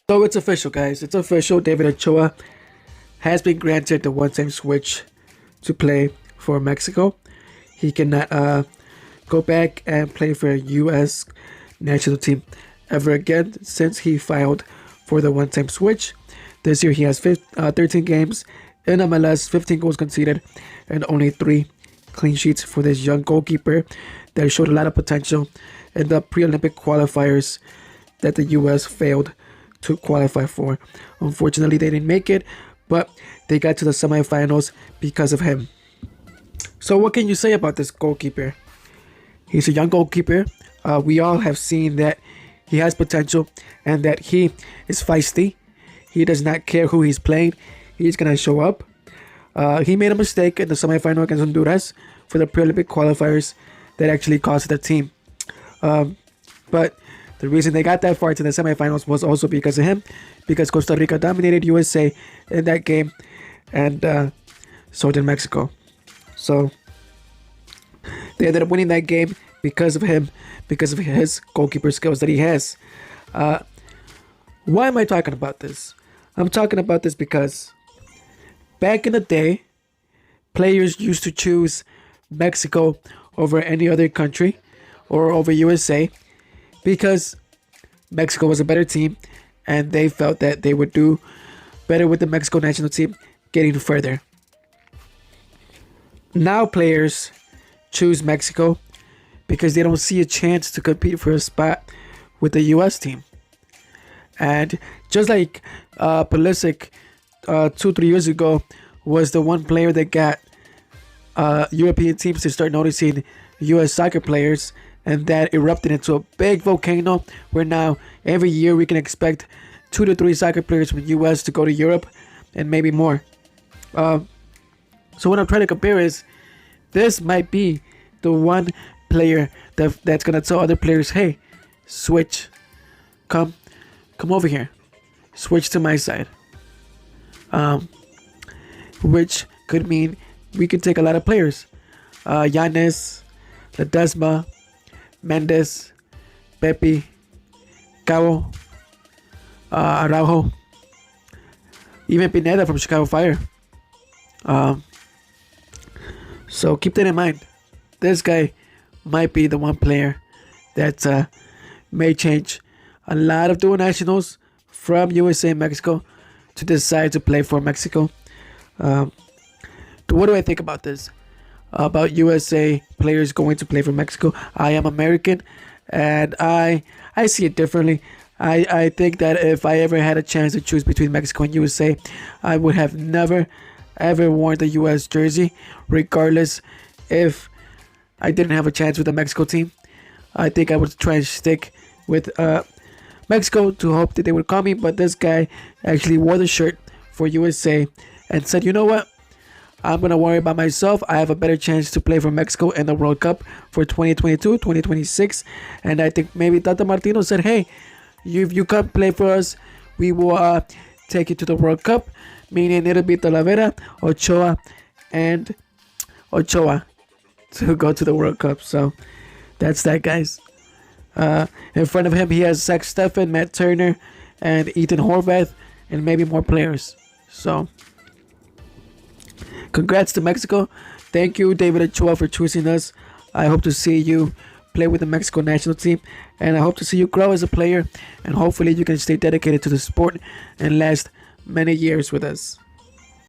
So it's official, guys. It's official. David Ochoa has been granted the one-time switch to play for Mexico. He cannot go back and play for a U.S. national team ever again since he filed for the one-time switch. This year he has 13 games in MLS, 15 goals conceded, and only 3 clean sheets for this young goalkeeper that showed a lot of potential in the pre-Olympic qualifiers that the U.S. failed to qualify for. Unfortunately, they didn't make it, but they got to the semifinals because of him. So what can you say about this goalkeeper? He's a young goalkeeper. We all have seen that he has potential and that he is feisty. He does not care who he's playing. He's going to show up. He made a mistake in the semifinal against Honduras for the pre-Olympic qualifiers that actually cost the team. But the reason they got that far to the semifinals was also because of him, because Costa Rica dominated USA in that game, and so did Mexico. So they ended up winning that game because of him, because of his goalkeeper skills that he has. Why am I talking about this? I'm talking about this because back in the day, players used to choose Mexico over any other country or over USA because Mexico was a better team and they felt that they would do better with the Mexico national team getting further. Now players choose Mexico because they don't see a chance to compete for a spot with the US team. And just like Pulisic 2-3 years ago was the one player that got European teams to start noticing US soccer players, and that erupted into a big volcano where now every year we can expect 2 to 3 soccer players from the US to go to Europe and maybe more. So what I'm trying to compare is this might be the one player that's going to tell other players, hey, switch, come over here, switch to my side. Which could mean we could take a lot of players. Yanes, Ledesma, Mendes, Pepe, Cabo, Araujo, even Pineda from Chicago Fire. So keep that in mind. This guy might be the one player that may change a lot of dual nationals from USA and Mexico to decide to play for Mexico. What do I think about this? About USA players going to play for Mexico? I am American, and I see it differently. I think that if I ever had a chance to choose between Mexico and USA, I would have never ever worn the US jersey, regardless if I didn't have a chance with the Mexico team. I think I would try and stick with Mexico to hope that they would call me, but this guy actually wore the shirt for USA and said, you know what? I'm going to worry about myself. I have a better chance to play for Mexico in the World Cup for 2022, 2026. And I think maybe Tata Martino said, hey, if you come play for us, we will take you to the World Cup. Meaning it'll be Talavera, Ochoa, and Ochoa to go to the World Cup. So that's that, guys. In front of him, he has Zach Steffen, Matt Turner, and Ethan Horvath, and maybe more players. So congrats to Mexico. Thank you, David Ochoa, for choosing us. I hope to see you play with the Mexico national team, and I hope to see you grow as a player, and hopefully you can stay dedicated to the sport and last many years with us.